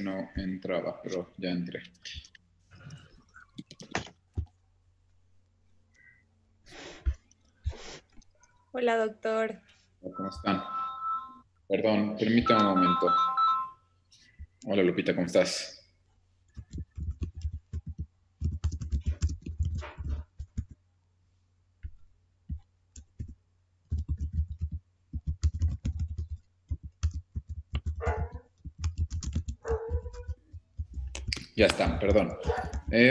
no entraba, pero ya entré. Hola, doctor. ¿Cómo están? Perdón, permítame un momento. Hola, Lupita, ¿cómo estás? Ya están, perdón.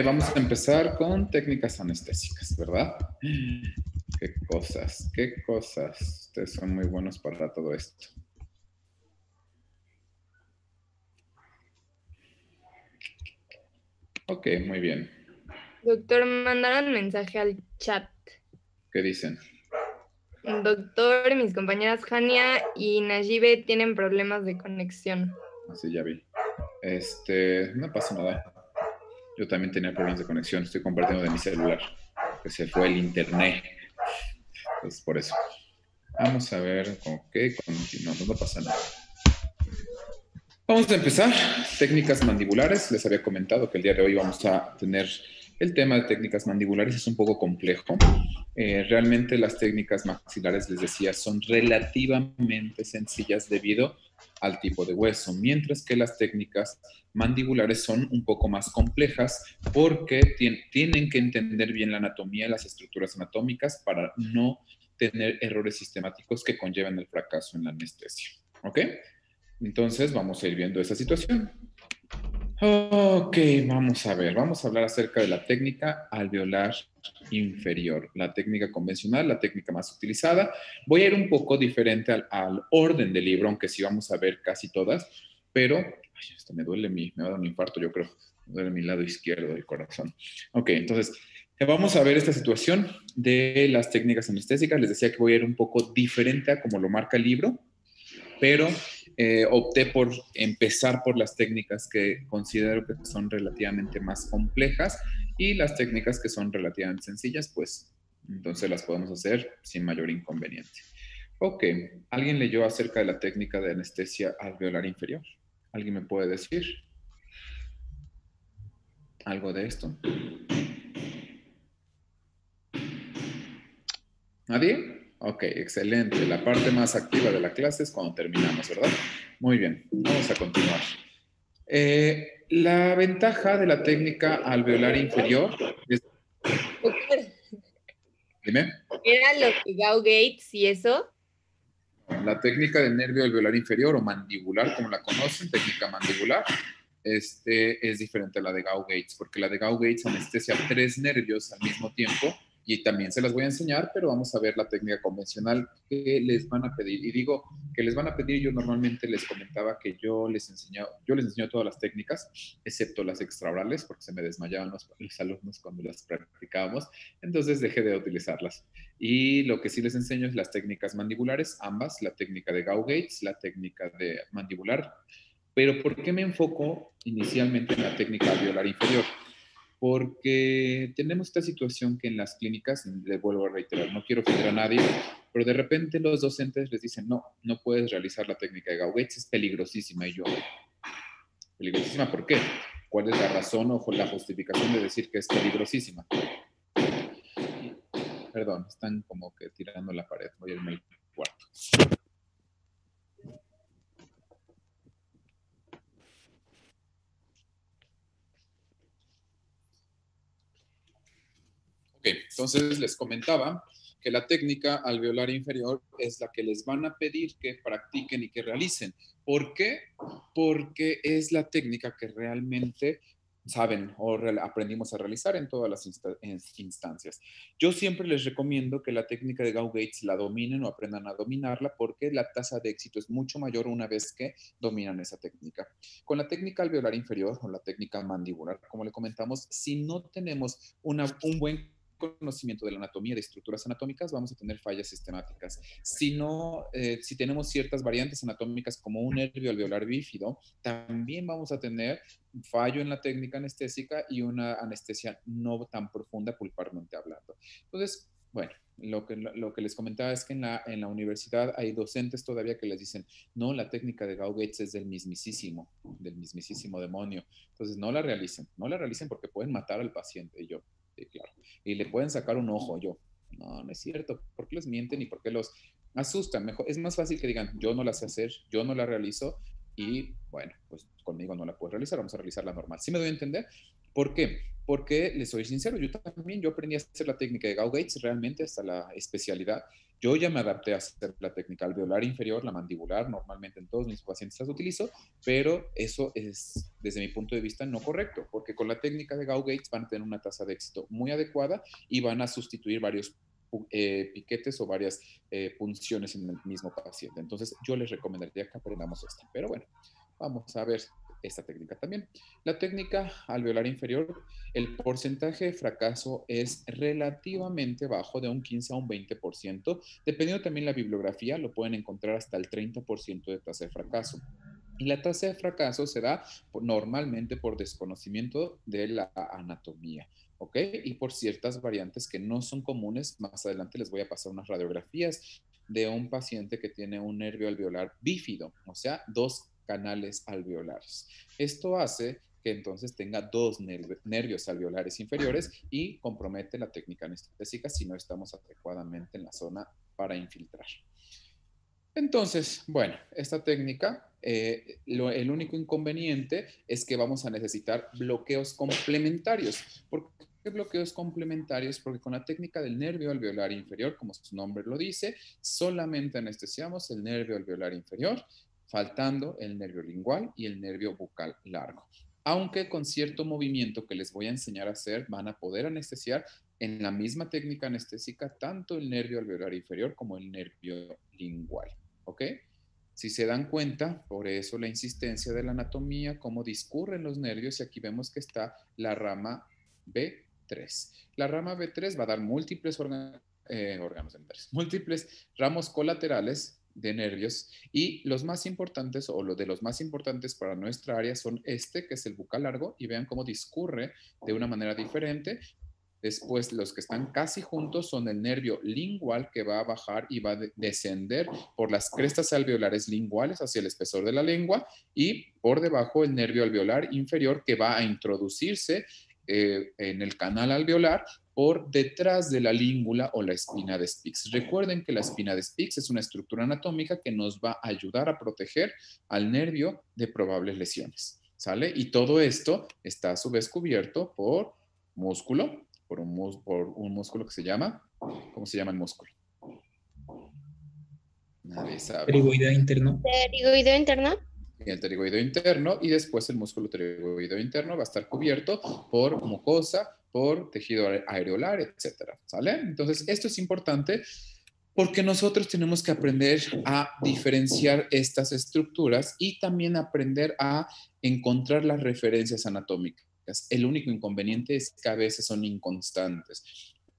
Vamos a empezar con técnicas anestésicas, ¿verdad? Qué cosas, qué cosas. Ustedes son muy buenos para todo esto. Ok, muy bien. Doctor, mandaron mensaje al chat. ¿Qué dicen? Doctor, mis compañeras Jania y Nayibe tienen problemas de conexión. Así ya vi. No pasa nada. Yo también tenía problemas de conexión. Estoy compartiendo de mi celular, que se fue el internet. Entonces, por eso. Vamos a ver con qué continuamos. No pasa nada. Vamos a empezar. Técnicas mandibulares. Les había comentado que el día de hoy vamos a tener el tema de técnicas mandibulares. Es un poco complejo. Realmente las técnicas maxilares, les decía, son relativamente sencillas debido al tipo de hueso, mientras que las técnicas mandibulares son un poco más complejas porque tienen que entender bien la anatomía, las estructuras anatómicas para no tener errores sistemáticos que conllevan el fracaso en la anestesia. ¿Ok? Entonces vamos a ir viendo esa situación. Ok, vamos a ver, vamos a hablar acerca de la técnica alveolar inferior, la técnica convencional, la técnica más utilizada. Voy a ir un poco diferente al orden del libro, aunque sí vamos a ver casi todas, pero esto me duele, me va a dar un infarto, yo creo, me duele mi lado izquierdo del corazón. Ok, entonces vamos a ver esta situación de las técnicas anestésicas. Les decía que voy a ir un poco diferente a como lo marca el libro, pero opté por empezar por las técnicas que considero que son relativamente más complejas y las técnicas que son relativamente sencillas, pues entonces las podemos hacer sin mayor inconveniente. Ok, ¿alguien leyó acerca de la técnica de anestesia alveolar inferior? ¿Alguien me puede decir algo de esto? ¿Nadie? Ok, excelente. La parte más activa de la clase es cuando terminamos, ¿verdad? Muy bien, vamos a continuar. La ventaja de la técnica alveolar inferior es... Doctor, Dime. ¿era lo de Gau Gates y eso? La técnica de nervio alveolar inferior o mandibular, como la conocen, técnica mandibular, es diferente a la de Gau-Gates, porque la de Gau-Gates anestesia 3 nervios al mismo tiempo y también se las voy a enseñar, pero vamos a ver la técnica convencional que les van a pedir. Y digo que les van a pedir, yo normalmente les comentaba que yo les enseño todas las técnicas, excepto las extraorales, porque se me desmayaban los alumnos cuando las practicábamos, entonces dejé de utilizarlas. Y lo que sí les enseño es las técnicas mandibulares, ambas, la técnica de Gau-Gates, la técnica de mandibular. Pero ¿por qué me enfoco inicialmente en la técnica alveolar inferior? Porque tenemos esta situación que en las clínicas, le vuelvo a reiterar, no quiero ofender a nadie, pero de repente los docentes les dicen, no, no puedes realizar la técnica de Gau-Gates, es peligrosísima. Y yo, ¿peligrosísima por qué? ¿Cuál es la razón o la justificación de decir que es peligrosísima? Perdón, están como que tirando la pared, voy a irme al cuarto. Ok, entonces les comentaba que la técnica alveolar inferior es la que les van a pedir que practiquen y que realicen. ¿Por qué? Porque es la técnica que realmente saben o aprendimos a realizar en todas las instancias. Yo siempre les recomiendo que la técnica de Gau-Gates la dominen o aprendan a dominarla porque la tasa de éxito es mucho mayor una vez que dominan esa técnica. Con la técnica alveolar inferior o la técnica mandibular, como le comentamos, si no tenemos un buen conocimiento de la anatomía, de estructuras anatómicas, vamos a tener fallas sistemáticas. Si no, si tenemos ciertas variantes anatómicas como un nervio alveolar bífido, también vamos a tener fallo en la técnica anestésica y una anestesia no tan profunda pulparmente hablando. Entonces, bueno, Lo que les comentaba es que en la universidad hay docentes todavía que les dicen, no, la técnica de Gauss es del mismísimo demonio. Entonces no la realicen porque pueden matar al paciente. Y yo, sí, claro. Y le pueden sacar un ojo. Yo, no, no es cierto. ¿Por qué los mienten y por qué los asustan? Mejor, es más fácil que digan, yo no la sé hacer, yo no la realizo y bueno, pues conmigo no la puedes realizar, vamos a realizarla normal. ¿Sí me doy a entender? ¿Por qué? Porque les soy sincero, yo aprendí a hacer la técnica de Gauss realmente hasta la especialidad. Yo ya me adapté a hacer la técnica alveolar inferior, la mandibular, normalmente en todos mis pacientes las utilizo, pero eso es, desde mi punto de vista, no correcto, porque con la técnica de Gauss van a tener una tasa de éxito muy adecuada y van a sustituir varios piquetes o varias punciones en el mismo paciente. Entonces, yo les recomendaría que aprendamos esta. Pero bueno, vamos a ver esta técnica también. La técnica alveolar inferior, el porcentaje de fracaso es relativamente bajo, de un 15 a un 20%. Dependiendo también de la bibliografía, lo pueden encontrar hasta el 30% de tasa de fracaso. Y la tasa de fracaso se da normalmente por desconocimiento de la anatomía, ¿ok? Y por ciertas variantes que no son comunes. Más adelante les voy a pasar unas radiografías de un paciente que tiene un nervio alveolar bífido, o sea, dos canales alveolares. Esto hace que entonces tenga dos nervios alveolares inferiores y compromete la técnica anestésica si no estamos adecuadamente en la zona para infiltrar. Entonces, bueno, esta técnica, el único inconveniente es que vamos a necesitar bloqueos complementarios. ¿Por qué bloqueos complementarios? Porque con la técnica del nervio alveolar inferior, como su nombre lo dice, solamente anestesiamos el nervio alveolar inferior, faltando el nervio lingual y el nervio bucal largo. Aunque con cierto movimiento que les voy a enseñar a hacer, van a poder anestesiar en la misma técnica anestésica tanto el nervio alveolar inferior como el nervio lingual. ¿Ok? Si se dan cuenta, por eso la insistencia de la anatomía, cómo discurren los nervios, y aquí vemos que está la rama B3. La rama B3 va a dar múltiples órganos dentales, múltiples ramos colaterales de nervios, y los más importantes o lo de los más importantes para nuestra área son este, que es el bucal largo, y vean cómo discurre de una manera diferente. Después, los que están casi juntos son el nervio lingual, que va a bajar y va a descender por las crestas alveolares linguales hacia el espesor de la lengua, y por debajo el nervio alveolar inferior, que va a introducirse en el canal alveolar por detrás de la língula o la espina de Spix. Recuerden que la espina de Spix es una estructura anatómica que nos va a ayudar a proteger al nervio de probables lesiones. ¿Sale? Y todo esto está a su vez cubierto por músculo, por un músculo que se llama, ¿cómo se llama el músculo? Nadie sabe. Pterigoideo interno. Pterigoideo interno. El pterigoideo interno, y después el músculo pterigoideo interno va a estar cubierto por mucosa, por tejido areolar, etcétera. ¿Sale? Entonces, esto es importante porque nosotros tenemos que aprender a diferenciar estas estructuras y también aprender a encontrar las referencias anatómicas. El único inconveniente es que a veces son inconstantes.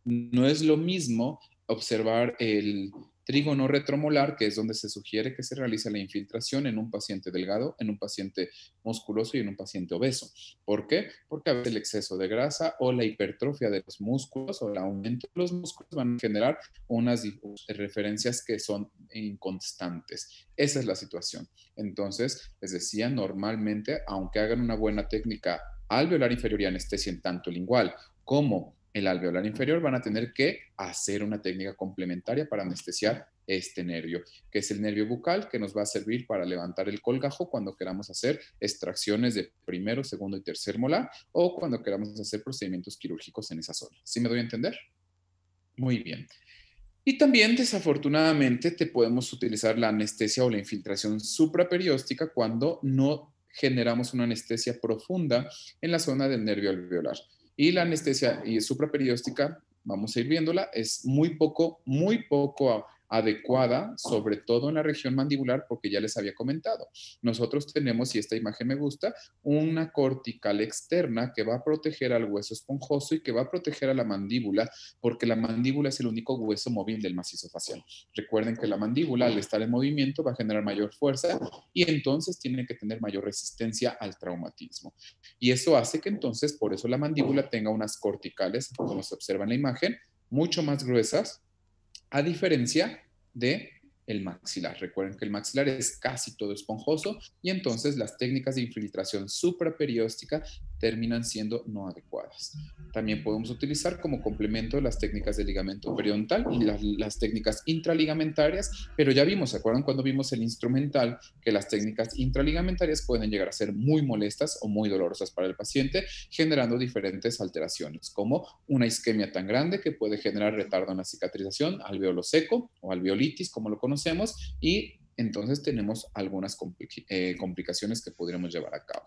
No es lo mismo observar el trígono retromolar, que es donde se sugiere que se realice la infiltración en un paciente delgado, en un paciente musculoso y en un paciente obeso. ¿Por qué? Porque a veces el exceso de grasa o la hipertrofia de los músculos o el aumento de los músculos van a generar unas referencias que son inconstantes. Esa es la situación. Entonces, les decía, normalmente, aunque hagan una buena técnica alveolar inferior y anestesia en tanto lingual como el alveolar inferior, van a tener que hacer una técnica complementaria para anestesiar este nervio, que es el nervio bucal, que nos va a servir para levantar el colgajo cuando queramos hacer extracciones de primero, segundo y tercer molar, o cuando queramos hacer procedimientos quirúrgicos en esa zona. ¿Sí me doy a entender? Muy bien. Y también, desafortunadamente, te podemos utilizar la anestesia o la infiltración supraperióstica cuando no generamos una anestesia profunda en la zona del nervio alveolar. Y la anestesia supraperióstica, vamos a ir viéndola, es muy poco adecuada, sobre todo en la región mandibular, porque ya les había comentado. Nosotros tenemos, y esta imagen me gusta, una cortical externa que va a proteger al hueso esponjoso y que va a proteger a la mandíbula, porque la mandíbula es el único hueso móvil del macizo facial. Recuerden que la mandíbula, al estar en movimiento, va a generar mayor fuerza y entonces tiene que tener mayor resistencia al traumatismo. Y eso hace que entonces, por eso la mandíbula tenga unas corticales, como se observa en la imagen, mucho más gruesas a diferencia de el maxilar. Recuerden que el maxilar es casi todo esponjoso y entonces las técnicas de infiltración supraperióstica terminan siendo no adecuadas. También podemos utilizar como complemento las técnicas de ligamento periodontal y las técnicas intraligamentarias, pero ya vimos, ¿se acuerdan cuando vimos el instrumental? Que las técnicas intraligamentarias pueden llegar a ser muy molestas o muy dolorosas para el paciente, generando diferentes alteraciones, como una isquemia tan grande que puede generar retardo en la cicatrización, alveolo seco o alveolitis, como lo conocemos, y entonces tenemos algunas complicaciones que podríamos llevar a cabo.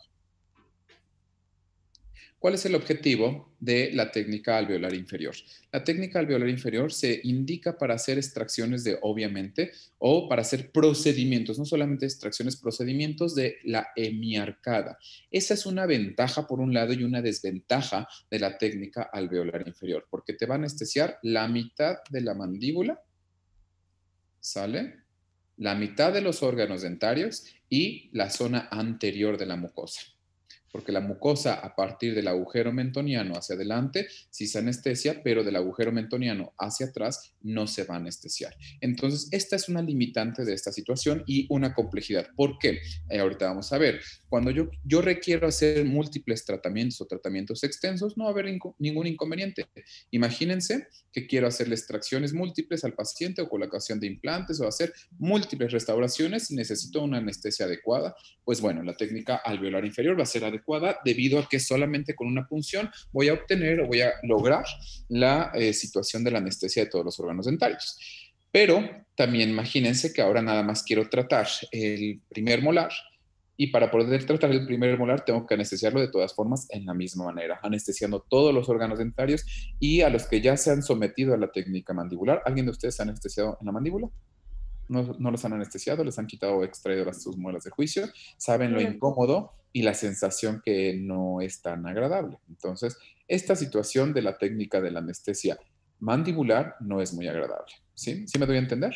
¿Cuál es el objetivo de la técnica alveolar inferior? La técnica alveolar inferior se indica para hacer extracciones de, obviamente, o para hacer procedimientos, no solamente extracciones, procedimientos de la hemiarcada. Esa es una ventaja por un lado y una desventaja de la técnica alveolar inferior, porque te va a anestesiar la mitad de la mandíbula, ¿sale? La mitad de los órganos dentarios y la zona anterior de la mucosa. Porque la mucosa a partir del agujero mentoniano hacia adelante sí se anestesia, pero del agujero mentoniano hacia atrás no se va a anestesiar. Entonces, esta es una limitante de esta situación y una complejidad. ¿Por qué? Ahorita vamos a ver. Cuando yo requiero hacer múltiples tratamientos o tratamientos extensos, no va a haber ningún inconveniente. Imagínense que quiero hacerle extracciones múltiples al paciente o colocación de implantes o hacer múltiples restauraciones y necesito una anestesia adecuada. Pues bueno, la técnica alveolar inferior va a ser adecuada debido a que solamente con una punción voy a obtener o voy a lograr la situación de la anestesia de todos los órganos dentarios. Pero también imagínense que ahora nada más quiero tratar el primer molar y para poder tratar el primer molar tengo que anestesiarlo de todas formas en la misma manera, anestesiando todos los órganos dentarios y a los que ya se han sometido a la técnica mandibular. ¿Alguien de ustedes ha anestesiado en la mandíbula? No los han anestesiado, les han quitado o extraído sus muelas de juicio, saben lo incómodo y la sensación que no es tan agradable. Entonces, esta situación de la técnica de la anestesia mandibular no es muy agradable. ¿Sí? ¿Sí me doy a entender?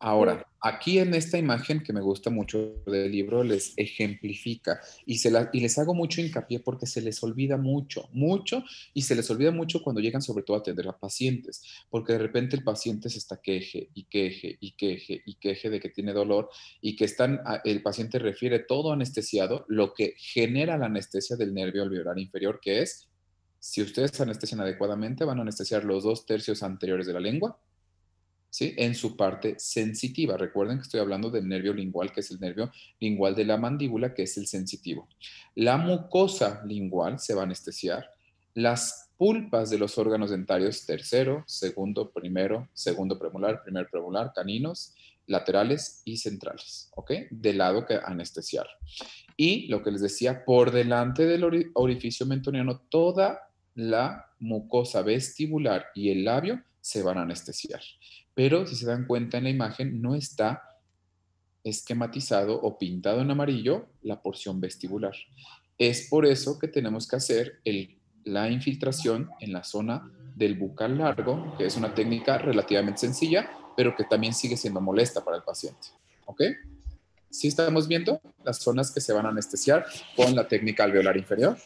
Ahora, aquí en esta imagen que me gusta mucho del libro les ejemplifica y les hago mucho hincapié porque se les olvida mucho, mucho y se les olvida mucho cuando llegan sobre todo a atender a pacientes, porque de repente el paciente se está queje y queje y queje y queje de que tiene dolor y que el paciente refiere todo anestesiado, lo que genera la anestesia del nervio alveolar inferior, que es, si ustedes anestesian adecuadamente, van a anestesiar los 2/3 anteriores de la lengua, ¿sí? En su parte sensitiva. Recuerden que estoy hablando del nervio lingual, que es el nervio lingual de la mandíbula, que es el sensitivo. La mucosa lingual se va a anestesiar. Las pulpas de los órganos dentarios, tercero, segundo, primero, segundo premolar, primer premolar, caninos, laterales y centrales, ¿ok? Del lado que anestesiar. Y lo que les decía, por delante del orificio mentoniano, toda la mucosa vestibular y el labio se van a anestesiar. Pero si se dan cuenta en la imagen, no está esquematizado o pintado en amarillo la porción vestibular. Es por eso que tenemos que hacer la infiltración en la zona del bucal largo, que es una técnica relativamente sencilla, pero que también sigue siendo molesta para el paciente. ¿Ok? ¿Sí estamos viendo las zonas que se van a anestesiar con la técnica alveolar inferior?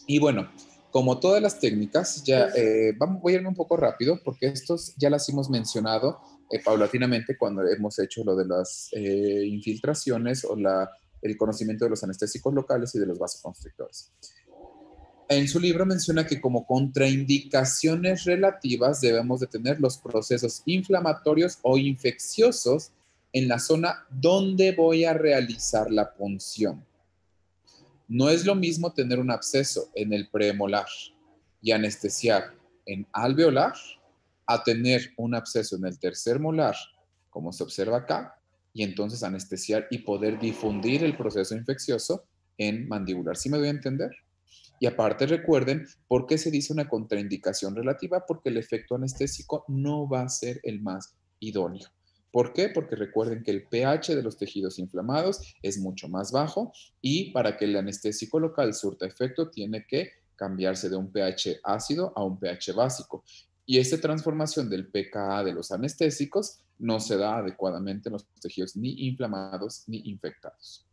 Y bueno, como todas las técnicas, ya voy a irme un poco rápido porque estos ya las hemos mencionado paulatinamente cuando hemos hecho lo de las infiltraciones o el conocimiento de los anestésicos locales y de los vasoconstrictores. En su libro menciona que como contraindicaciones relativas debemos de tener los procesos inflamatorios o infecciosos en la zona donde voy a realizar la punción. No es lo mismo tener un absceso en el premolar y anestesiar en alveolar a tener un absceso en el tercer molar, como se observa acá, y entonces anestesiar y poder difundir el proceso infeccioso en mandibular. ¿Sí me doy a entender? Y aparte recuerden, ¿por qué se dice una contraindicación relativa? Porque el efecto anestésico no va a ser el más idóneo. ¿Por qué? Porque recuerden que el pH de los tejidos inflamados es mucho más bajo y para que el anestésico local surta efecto tiene que cambiarse de un pH ácido a un pH básico. Y esta transformación del pKa de los anestésicos no se da adecuadamente en los tejidos ni inflamados ni infectados.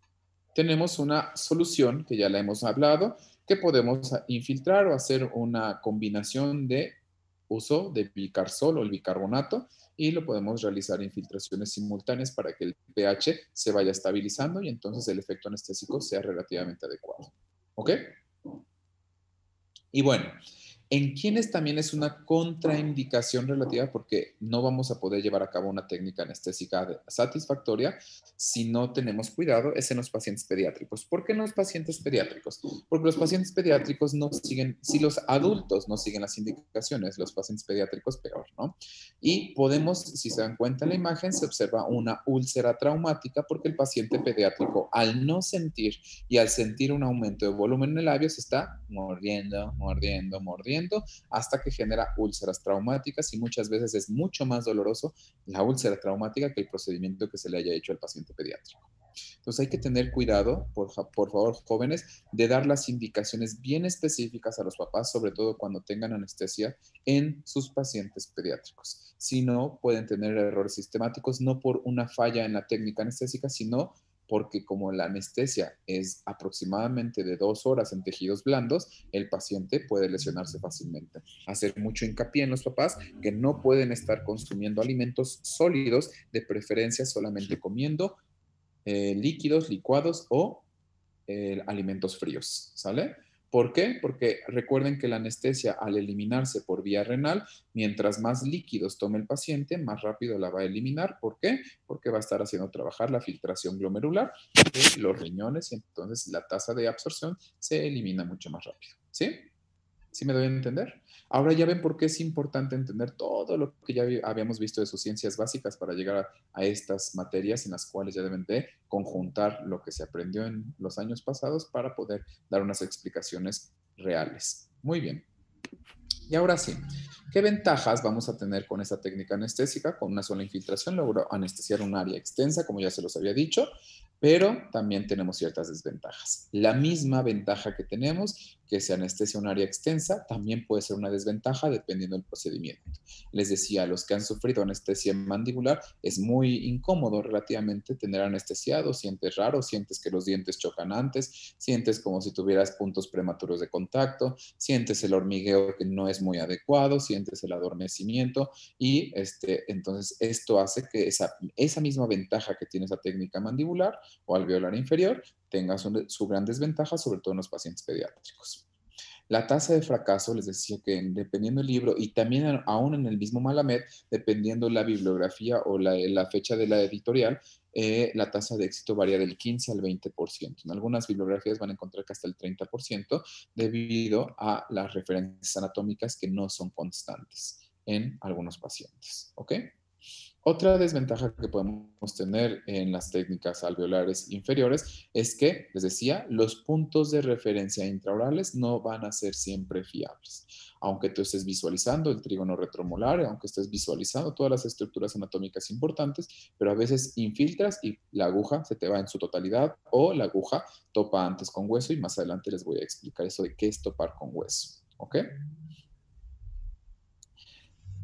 Tenemos una solución que ya la hemos hablado, que podemos infiltrar o hacer una combinación de uso de bicarsol o el bicarbonato y lo podemos realizar infiltraciones simultáneas para que el pH se vaya estabilizando y entonces el efecto anestésico sea relativamente adecuado. ¿Ok? Y bueno, en quienes también es una contraindicación relativa porque no vamos a poder llevar a cabo una técnica anestésica satisfactoria si no tenemos cuidado, es en los pacientes pediátricos. ¿Por qué en los pacientes pediátricos? Porque los pacientes pediátricos no siguen, si los adultos no siguen las indicaciones, los pacientes pediátricos peor, ¿no? Y podemos, si se dan cuenta en la imagen, se observa una úlcera traumática porque el paciente pediátrico, al no sentir y al sentir un aumento de volumen en el labio, se está mordiendo, mordiendo, mordiendo, hasta que genera úlceras traumáticas y muchas veces es mucho más doloroso la úlcera traumática que el procedimiento que se le haya hecho al paciente pediátrico. Entonces hay que tener cuidado, por favor, jóvenes, de dar las indicaciones bien específicas a los papás, sobre todo cuando tengan anestesia en sus pacientes pediátricos. Si no, pueden tener errores sistemáticos, no por una falla en la técnica anestésica, sino porque como la anestesia es aproximadamente de 2 horas en tejidos blandos, el paciente puede lesionarse fácilmente. Hacer mucho hincapié en los papás que no pueden estar consumiendo alimentos sólidos, de preferencia solamente comiendo líquidos, licuados o alimentos fríos, ¿sale? ¿Por qué? Porque recuerden que la anestesia al eliminarse por vía renal, mientras más líquidos tome el paciente, más rápido la va a eliminar. ¿Por qué? Porque va a estar haciendo trabajar la filtración glomerular de los riñones y entonces la tasa de absorción se elimina mucho más rápido, ¿sí? ¿Sí me doy a entender? Ahora ya ven por qué es importante entender todo lo que ya habíamos visto de sus ciencias básicas para llegar a estas materias en las cuales ya deben de conjuntar lo que se aprendió en los años pasados para poder dar unas explicaciones reales. Muy bien. Y ahora sí, ¿qué ventajas vamos a tener con esta técnica anestésica? Con una sola infiltración logro anestesiar un área extensa, como ya se los había dicho, pero también tenemos ciertas desventajas. La misma ventaja que tenemos, que se anestesia un área extensa, también puede ser una desventaja dependiendo del procedimiento. Les decía, a los que han sufrido anestesia mandibular, es muy incómodo relativamente tener anestesiado, sientes raro, sientes que los dientes chocan antes, sientes como si tuvieras puntos prematuros de contacto, sientes el hormigueo que no es muy adecuado, sientes el adormecimiento y entonces esto hace que esa misma ventaja que tiene esa técnica mandibular o alveolar inferior tenga su gran desventaja, sobre todo en los pacientes pediátricos. La tasa de fracaso, les decía que dependiendo del libro y también aún en el mismo Malamed, dependiendo la bibliografía o la fecha de la editorial, la tasa de éxito varía del 15 al 20%. En algunas bibliografías van a encontrar que hasta el 30% debido a las referencias anatómicas que no son constantes en algunos pacientes. ¿Ok? Otra desventaja que podemos tener en las técnicas alveolares inferiores es que, les decía, los puntos de referencia intraorales no van a ser siempre fiables. Aunque tú estés visualizando el trígono retromolar, aunque estés visualizando todas las estructuras anatómicas importantes, pero a veces infiltras y la aguja se te va en su totalidad o la aguja topa antes con hueso y más adelante les voy a explicar eso de qué es topar con hueso. ¿Ok?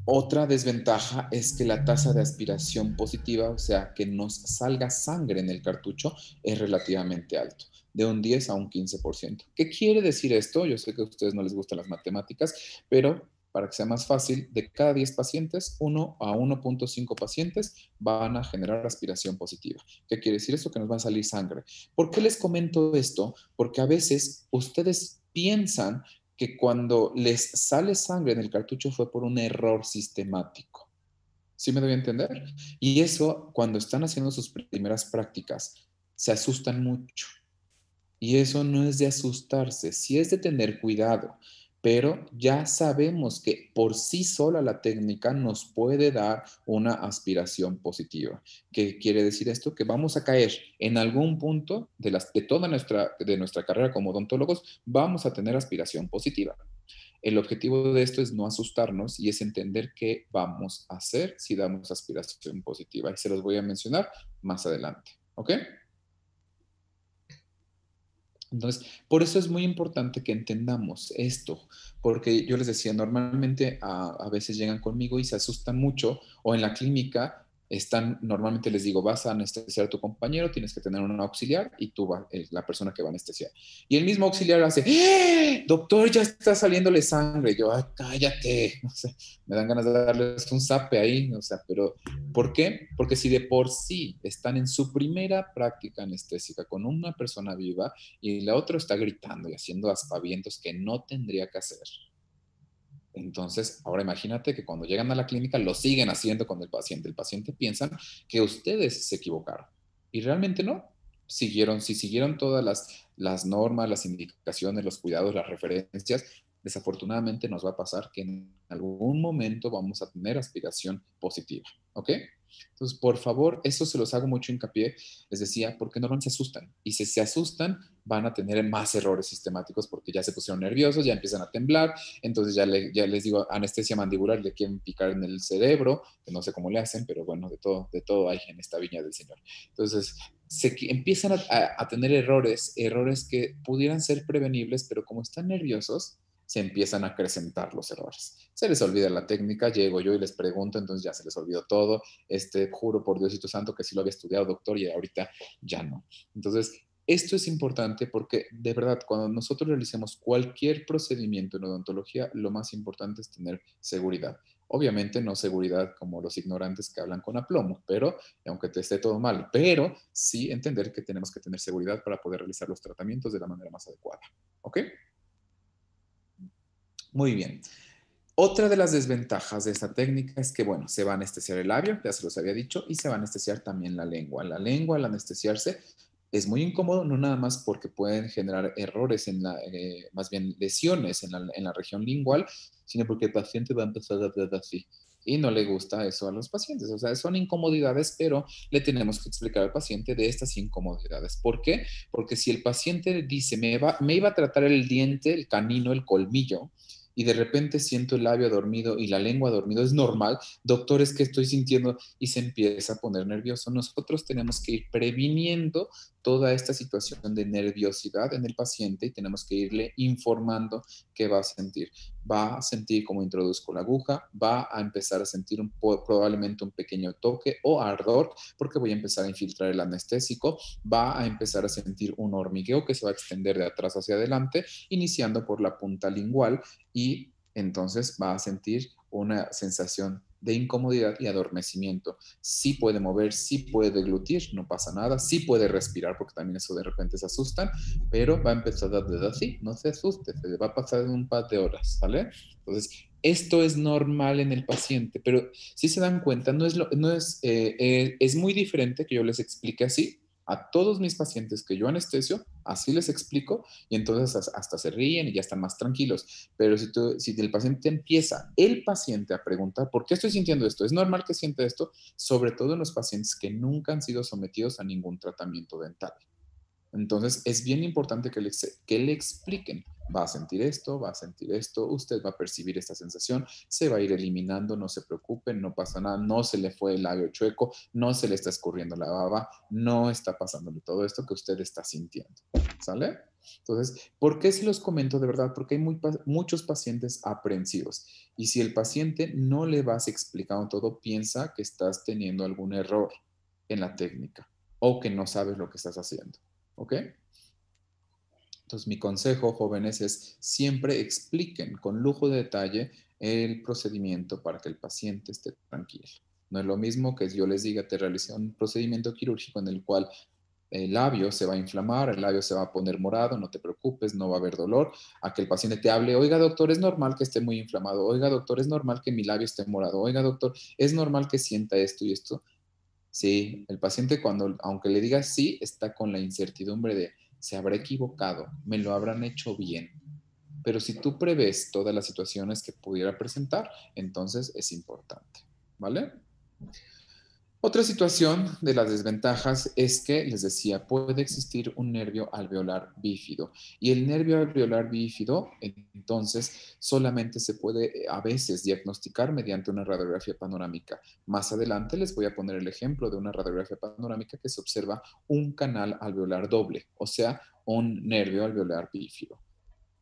Otra desventaja es que la tasa de aspiración positiva, o sea, que nos salga sangre en el cartucho, es relativamente alto, de un 10 a un 15%. ¿Qué quiere decir esto? Yo sé que a ustedes no les gustan las matemáticas, pero para que sea más fácil, de cada 10 pacientes, 1 a 1.5 pacientes van a generar aspiración positiva. ¿Qué quiere decir esto? Que nos va a salir sangre. ¿Por qué les comento esto? Porque a veces ustedes piensan que cuando les sale sangre en el cartucho fue por un error sistemático. ¿Sí me doy a entender? Y eso, cuando están haciendo sus primeras prácticas, se asustan mucho. Y eso no es de asustarse, sí es de tener cuidado, pero ya sabemos que por sí sola la técnica nos puede dar una aspiración positiva. ¿Qué quiere decir esto? Que vamos a caer en algún punto de toda nuestra carrera como odontólogos, vamos a tener aspiración positiva. El objetivo de esto es no asustarnos y es entender qué vamos a hacer si damos aspiración positiva. Y se los voy a mencionar más adelante. ¿Ok? Entonces, por eso es muy importante que entendamos esto, porque yo les decía, normalmente a veces llegan conmigo y se asustan mucho, o en la clínica Normalmente les digo, vas a anestesiar a tu compañero, tienes que tener un auxiliar y tú la persona que va a anestesiar. Y el mismo auxiliar hace, ¡eh! Doctor, ya está saliéndole sangre. Yo, ay, cállate. O sea, me dan ganas de darles un zape ahí, o sea, pero ¿por qué? Porque si de por sí están en su primera práctica anestésica con una persona viva y la otra está gritando y haciendo aspavientos que no tendría que hacer. Entonces, ahora imagínate que cuando llegan a la clínica lo siguen haciendo con el paciente. El paciente piensa que ustedes se equivocaron y realmente no. Si siguieron todas las normas, las indicaciones, los cuidados, las referencias, desafortunadamente nos va a pasar que en algún momento vamos a tener aspiración positiva. ¿Ok? Entonces, por favor, eso se los hago mucho hincapié, les decía, porque normalmente se asustan. Y si se asustan, van a tener más errores sistemáticos porque ya se pusieron nerviosos, ya empiezan a temblar, entonces ya les digo, anestesia mandibular, le quieren picar en el cerebro, que no sé cómo le hacen, pero bueno, de todo hay en esta viña del Señor. Entonces, empiezan a tener errores que pudieran ser prevenibles, pero como están nerviosos, se empiezan a acrecentar los errores. Se les olvida la técnica, llego yo y les pregunto, entonces ya se les olvidó todo. Juro por Diosito Santo que sí lo había estudiado, doctor, y ahorita ya no. Entonces, esto es importante porque de verdad, cuando nosotros realicemos cualquier procedimiento en odontología, lo más importante es tener seguridad. Obviamente no seguridad como los ignorantes que hablan con aplomo, pero aunque te esté todo mal, pero sí entender que tenemos que tener seguridad para poder realizar los tratamientos de la manera más adecuada. ¿Ok? Muy bien. Otra de las desventajas de esta técnica es que, bueno, se va a anestesiar el labio, ya se los había dicho, y se va a anestesiar también la lengua. La lengua, al anestesiarse, es muy incómodo, no nada más porque pueden generar errores más bien lesiones en la región lingual, sino porque el paciente va a empezar a hablar así. Y no le gusta eso a los pacientes. O sea, son incomodidades, pero le tenemos que explicar al paciente de estas incomodidades. ¿Por qué? Porque si el paciente dice, me iba a tratar el diente, el canino, el colmillo, y de repente siento el labio dormido y la lengua dormido, es normal, doctor, es que estoy sintiendo y se empieza a poner nervioso. Nosotros tenemos que ir previniendo toda esta situación de nerviosidad en el paciente y tenemos que irle informando qué va a sentir. Va a sentir como introduzco la aguja, va a empezar a sentir probablemente un pequeño toque o ardor porque voy a empezar a infiltrar el anestésico, va a empezar a sentir un hormigueo que se va a extender de atrás hacia adelante, iniciando por la punta lingual y entonces va a sentir una sensación de incomodidad y adormecimiento. Sí puede mover, sí puede deglutir, no pasa nada, sí puede respirar, porque también eso de repente se asustan, pero va a empezar a dar así, no se asuste, se le va a pasar en un par de horas, ¿vale? Entonces, esto es normal en el paciente, pero si se dan cuenta, es muy diferente que yo les explique así a todos mis pacientes que yo anestesio, así les explico, y entonces hasta se ríen y ya están más tranquilos. Pero si el paciente empieza, el paciente a preguntar, ¿por qué estoy sintiendo esto? ¿Es normal que sienta esto? Sobre todo en los pacientes que nunca han sido sometidos a ningún tratamiento dental. Entonces, es bien importante que le expliquen, va a sentir esto, va a sentir esto, usted va a percibir esta sensación, se va a ir eliminando, no se preocupen, no pasa nada, no se le fue el labio chueco, no se le está escurriendo la baba, no está pasándole todo esto que usted está sintiendo, ¿sale? Entonces, ¿por qué se los comento de verdad? Porque hay muchos pacientes aprensivos y si el paciente no le vas explicando todo, piensa que estás teniendo algún error en la técnica o que no sabes lo que estás haciendo. ¿Ok? Entonces, mi consejo, jóvenes, es siempre expliquen con lujo de detalle el procedimiento para que el paciente esté tranquilo. No es lo mismo que yo les diga, te realicé un procedimiento quirúrgico en el cual el labio se va a inflamar, el labio se va a poner morado, no te preocupes, no va a haber dolor, a que el paciente te hable, oiga doctor, es normal que esté muy inflamado, oiga doctor, es normal que mi labio esté morado, oiga doctor, es normal que sienta esto y esto. Sí, el paciente aunque le digas sí, está con la incertidumbre de, se habrá equivocado, me lo habrán hecho bien. Pero si tú prevés todas las situaciones que pudiera presentar, entonces es importante, ¿vale? Otra situación de las desventajas es que, les decía, puede existir un nervio alveolar bífido y el nervio alveolar bífido entonces solamente se puede a veces diagnosticar mediante una radiografía panorámica. Más adelante les voy a poner el ejemplo de una radiografía panorámica que se observa un canal alveolar doble, o sea, un nervio alveolar bífido.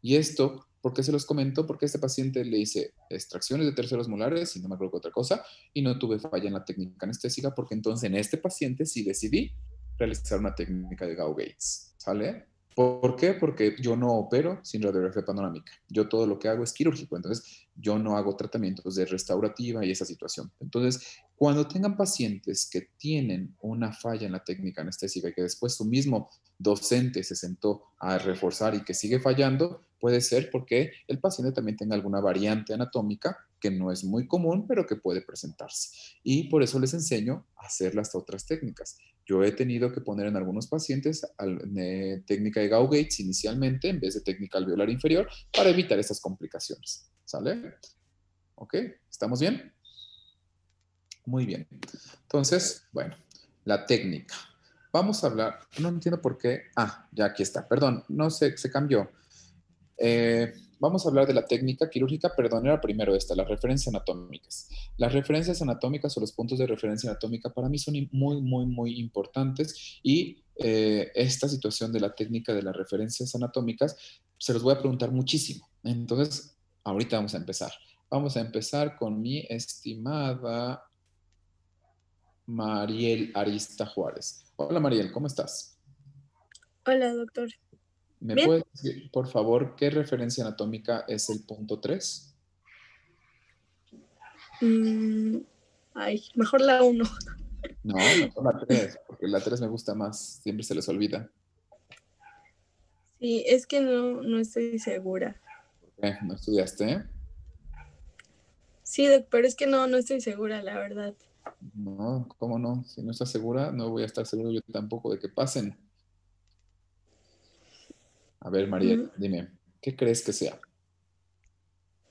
Y esto ¿Por qué se los comento? Porque a este paciente le hice extracciones de terceros molares y no me acuerdo qué otra cosa, y no tuve falla en la técnica anestésica, porque entonces en este paciente sí decidí realizar una técnica de Gao-Gates, ¿sale? ¿Por qué? Porque yo no opero sin radiografía panorámica. Yo todo lo que hago es quirúrgico, entonces yo no hago tratamientos de restaurativa y esa situación. Entonces, cuando tengan pacientes que tienen una falla en la técnica anestésica y que después su mismo docente se sentó a reforzar y que sigue fallando, puede ser porque el paciente también tenga alguna variante anatómica que no es muy común, pero que puede presentarse. Y por eso les enseño a hacer las otras técnicas. Yo he tenido que poner en algunos pacientes técnica de Gao-Gates inicialmente en vez de técnica alveolar inferior para evitar estas complicaciones. ¿Sale? ¿Ok? ¿Estamos bien? Muy bien. Entonces, bueno, la técnica. Vamos a hablar, no entiendo por qué. Ah, ya aquí está. Perdón, no sé, se cambió. Vamos a hablar de la técnica quirúrgica, perdón, era primero esta, las referencias anatómicas. Las referencias anatómicas o los puntos de referencia anatómica para mí son muy, muy, muy importantes y esta situación de la técnica de las referencias anatómicas se los voy a preguntar muchísimo. Entonces, ahorita vamos a empezar. Vamos a empezar con mi estimada Mariel Arista Juárez. Hola Mariel, ¿cómo estás? Hola, doctor. ¿Me Bien. puedes decir, por favor, qué referencia anatómica es el punto 3? Mejor la 1. No, mejor la 3, porque la 3 me gusta más, siempre se les olvida. Sí, es que no estoy segura. ¿No estudiaste? Sí, doc, pero es que no estoy segura, la verdad. No, ¿cómo no? Si no estás segura, no voy a estar seguro yo tampoco de que pasen. A ver, Mariel, dime, ¿qué crees que sea? Es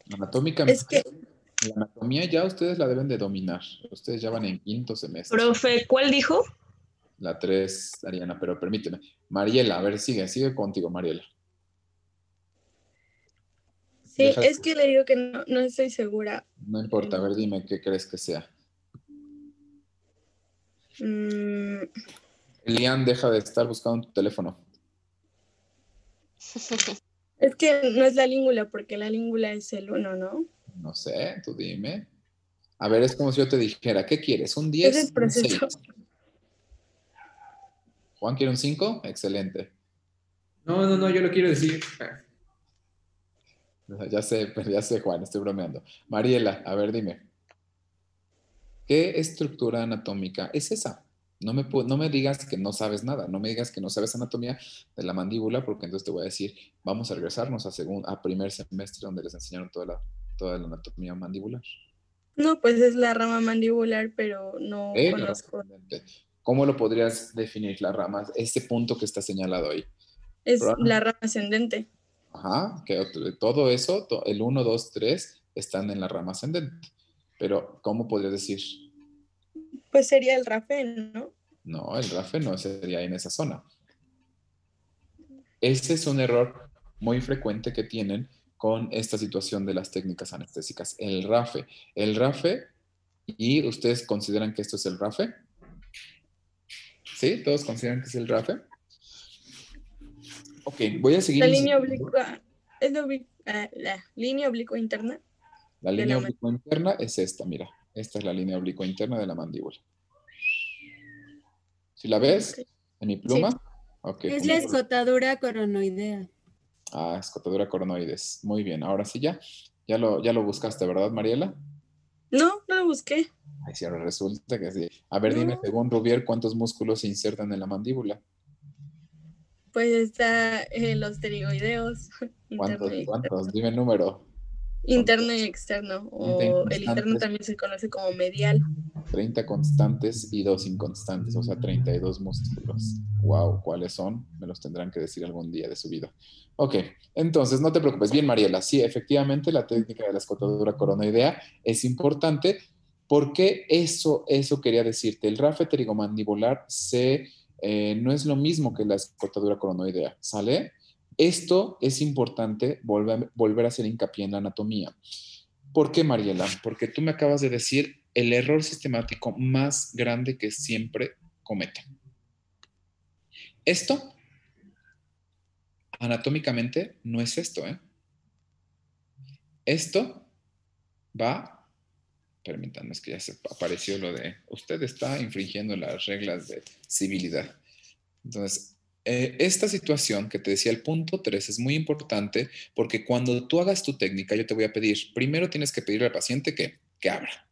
que, Anatómicamente, la anatomía ya ustedes la deben de dominar. Ustedes ya van en quinto semestre. profe, ¿cuál dijo? La 3, Ariana, pero permíteme. Mariela, a ver, sigue contigo, Mariela. Sí, Deja, es que le digo que no estoy segura. no importa, a ver, dime qué crees que sea. Mm, Elian, deja de estar buscando tu teléfono. es que no es la língula, porque la língula es el 1, ¿no? No sé, tú dime. A ver, es como si yo te dijera, ¿qué quieres? ¿Un Es el 10 o un proceso. 6? ¿Juan quiere un 5? Excelente. No, yo lo quiero decir. Ya sé, Juan, estoy bromeando. Mariela, a ver, dime. ¿Qué estructura anatómica es esa? No me digas que no sabes nada, no me digas que no sabes anatomía de la mandíbula, porque entonces te voy a decir, vamos a regresarnos a primer semestre donde les enseñaron toda la anatomía mandibular. No, pues es la rama mandibular, pero no La rama conozco. ascendente. ¿Cómo lo podrías definir la rama? Ese punto que está señalado ahí. Es la rama ascendente. Ajá, que todo eso, el 1, 2, 3 están en la rama ascendente. Pero, ¿cómo podrías decir? Pues sería el RAFEN, ¿no? No, el RAFE no sería en esa zona. Ese es un error muy frecuente que tienen con esta situación de las técnicas anestésicas. El RAFE. El RAFE, ¿y ustedes consideran que esto es el RAFE? ¿Sí? ¿Todos consideran que es el RAFE? Ok, voy a seguir La línea insistiendo. oblicua es la línea oblicua interna. La línea oblicua interna es esta, mira. Esta es la línea oblicua interna de la mandíbula. ¿Sí la ves? Okay. ¿En mi pluma? Sí. Ok. Es la escotadura coronoidea. Ah, escotadura coronoides. Muy bien, ahora sí ya. Ya lo buscaste, ¿verdad, Mariela? No lo busqué. Ay, sí, ahora resulta que sí. A ver, No. dime, según Rubier, ¿cuántos músculos se insertan en la mandíbula? Pues está los pterigoideos, interno y externo. ¿Cuántos? Dime el número. Interno y externo. O el interno también se conoce como medial. 30 constantes y 2 inconstantes, o sea, 32 músculos. Wow, ¿cuáles son? Me los tendrán que decir algún día de su vida. Ok, entonces no te preocupes. Bien, Mariela, sí, efectivamente la técnica de la escotadura coronoidea es importante porque eso quería decirte. El RAFE pterigomandibular no es lo mismo que la escotadura coronoidea, ¿sale? Esto es importante volver a hacer hincapié en la anatomía. ¿Por qué, Mariela? Porque tú me acabas de decir el error sistemático más grande que siempre cometen. Esto, anatómicamente, no es esto, ¿eh? Esto va, permítanme, es que ya se apareció lo de, usted está infringiendo las reglas de civilidad. Entonces, esta situación que te decía, el punto 3 es muy importante porque cuando tú hagas tu técnica, yo te voy a pedir, primero tienes que pedirle al paciente que abra,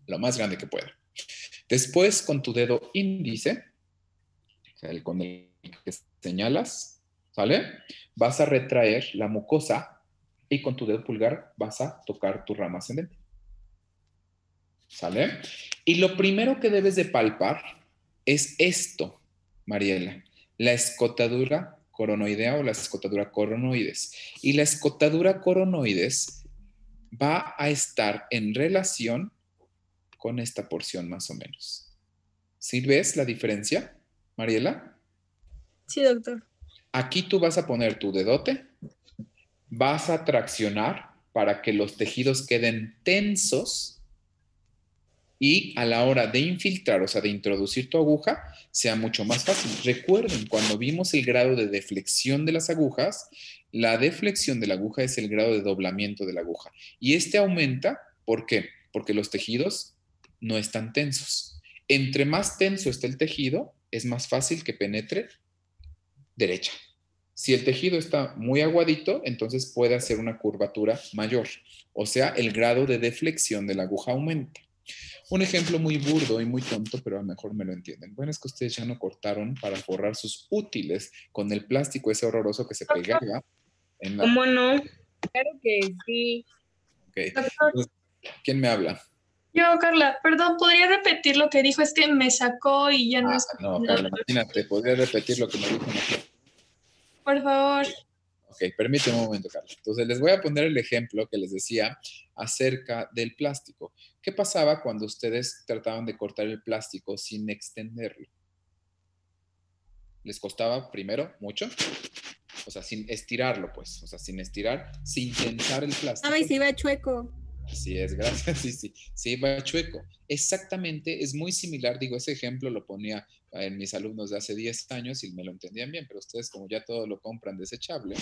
lo más grande que pueda. Después, con tu dedo índice, o sea, con el que señalas, ¿sale? Vas a retraer la mucosa y con tu dedo pulgar vas a tocar tu rama ascendente. ¿Sale? Y lo primero que debes de palpar es esto, Mariela, la escotadura coronoidea o la escotadura coronoides. Y la escotadura coronoides va a estar en relación con esta porción más o menos. ¿Sí ves la diferencia, Mariela? Sí, doctor. Aquí tú vas a poner tu dedote, vas a traccionar para que los tejidos queden tensos y a la hora de infiltrar, o sea, de introducir tu aguja, sea mucho más fácil. Recuerden, cuando vimos el grado de deflexión de las agujas, la deflexión de la aguja es el grado de doblamiento de la aguja. Y este aumenta, ¿por qué? Porque los tejidos no están tensos. Entre más tenso esté el tejido, es más fácil que penetre derecha. Si el tejido está muy aguadito, entonces puede hacer una curvatura mayor. O sea, el grado de deflexión de la aguja aumenta. Un ejemplo muy burdo y muy tonto, pero a lo mejor me lo entienden. Bueno, es que ustedes ya no cortaron para forrar sus útiles con el plástico ese horroroso que se pegaba en la... ¿Cómo no? Claro que sí. Okay. Entonces, ¿quién me habla? Yo, Carla, perdón, ¿podría repetir lo que dijo? Es que me sacó y ya no es... No, Carla, imagínate, ¿podría repetir lo que me dijo? Por favor. Ok, permíteme un momento, Carla. Entonces, les voy a poner el ejemplo que les decía acerca del plástico. ¿Qué pasaba cuando ustedes trataban de cortar el plástico sin extenderlo? ¿Les costaba primero mucho? O sea, sin estirarlo, pues. O sea, sin estirar, sin tensar el plástico. Ay, se iba chueco. Así es, gracias. Sí, va chueco. Exactamente, es muy similar. Digo, ese ejemplo lo ponía en mis alumnos de hace 10 años y me lo entendían bien, pero ustedes como ya todo lo compran desechable,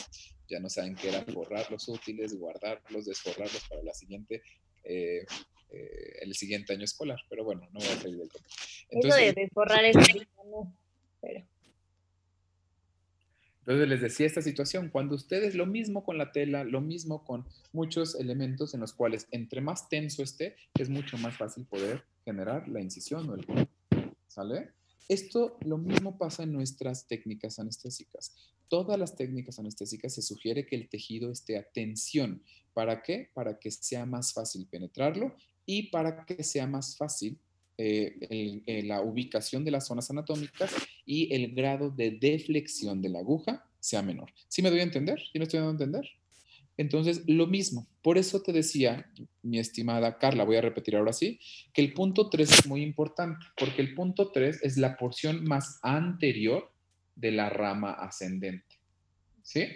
ya no saben qué era forrar los útiles, guardarlos, desforrarlos para la siguiente, el siguiente año escolar. Pero bueno, no voy a salir del tema. Entonces, eso de desforrar es no, pero... Entonces les decía esta situación, cuando ustedes lo mismo con la tela, lo mismo con muchos elementos en los cuales entre más tenso esté, es mucho más fácil poder generar la incisión o el corte, ¿sale? Esto lo mismo pasa en nuestras técnicas anestésicas. Todas las técnicas anestésicas se sugiere que el tejido esté a tensión. ¿Para qué? Para que sea más fácil penetrarlo y para que sea más fácil la ubicación de las zonas anatómicas y el grado de deflexión de la aguja sea menor. ¿Sí me doy a entender? ¿Sí me estoy dando a entender? Entonces, lo mismo. Por eso te decía, mi estimada Carla, voy a repetir ahora sí, que el punto 3 es muy importante, porque el punto 3 es la porción más anterior de la rama ascendente. ¿Sí?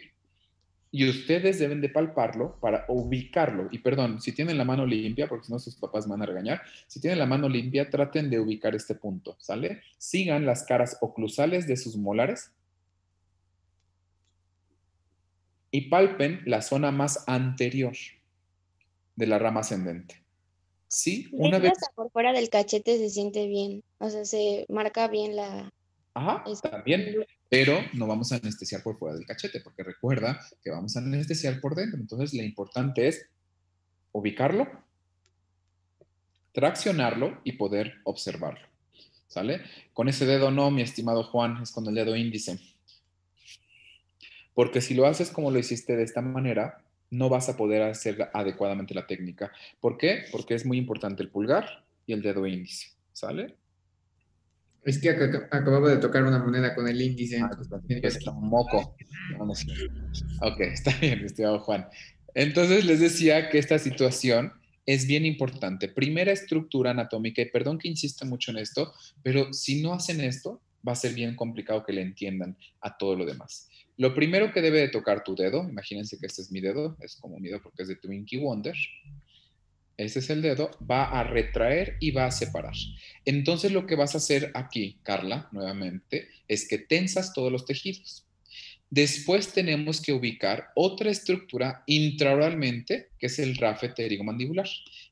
Y ustedes deben de palparlo para ubicarlo. Y perdón, si tienen la mano limpia, porque si no sus papás van a regañar, si tienen la mano limpia, traten de ubicar este punto, ¿sale? Sigan las caras oclusales de sus molares y palpen la zona más anterior de la rama ascendente. ¿Sí? Una vez... Hasta por fuera del cachete se siente bien, o sea, se marca bien la... Ajá, también, pero no vamos a anestesiar por fuera del cachete, porque recuerda que vamos a anestesiar por dentro. Entonces, lo importante es ubicarlo, traccionarlo y poder observarlo, ¿sale? Con ese dedo no, mi estimado Juan, es con el dedo índice. Porque si lo haces como lo hiciste de esta manera, no vas a poder hacer adecuadamente la técnica. ¿Por qué? Porque es muy importante el pulgar y el dedo índice, ¿sale? Es que acababa de tocar una moneda con el índice. Es un moco. No sé. Ok, está bien, estimado Juan. Entonces les decía que esta situación es bien importante. Primera estructura anatómica, y perdón que insista mucho en esto, pero si no hacen esto, va a ser bien complicado que le entiendan a todo lo demás. Lo primero que debe de tocar tu dedo, imagínense que este es mi dedo, es como mi dedo porque es de Twinkie Wonder. Ese es el dedo, va a retraer y va a separar. Entonces lo que vas a hacer aquí, Carla, nuevamente, es que tensas todos los tejidos. Después tenemos que ubicar otra estructura intraoralmente, que es el rafe pterigomandibular.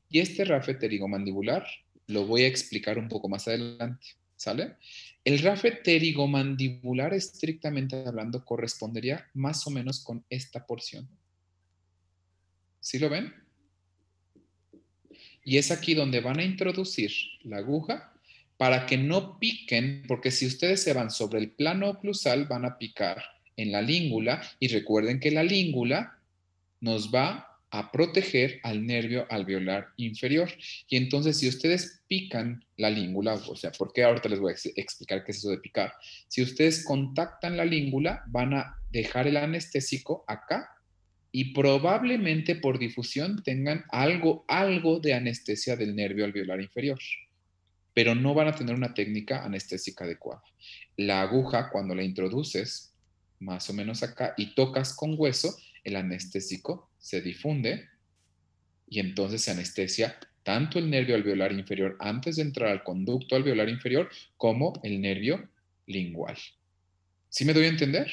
Y este rafe pterigomandibular lo voy a explicar un poco más adelante, ¿sale? El rafe pterigomandibular, estrictamente hablando, correspondería más o menos con esta porción. ¿Sí lo ven? Y es aquí donde van a introducir la aguja para que no piquen, porque si ustedes se van sobre el plano oclusal, van a picar en la língula, y recuerden que la língula nos va a proteger al nervio alveolar inferior. Y entonces, si ustedes pican la língula, o sea, porque ahorita les voy a explicar qué es eso de picar. Si ustedes contactan la língula, van a dejar el anestésico acá, y probablemente por difusión tengan algo de anestesia del nervio alveolar inferior, pero no van a tener una técnica anestésica adecuada. La aguja, cuando la introduces más o menos acá y tocas con hueso, el anestésico se difunde y entonces se anestesia tanto el nervio alveolar inferior antes de entrar al conducto alveolar inferior como el nervio lingual. ¿Sí me doy a entender?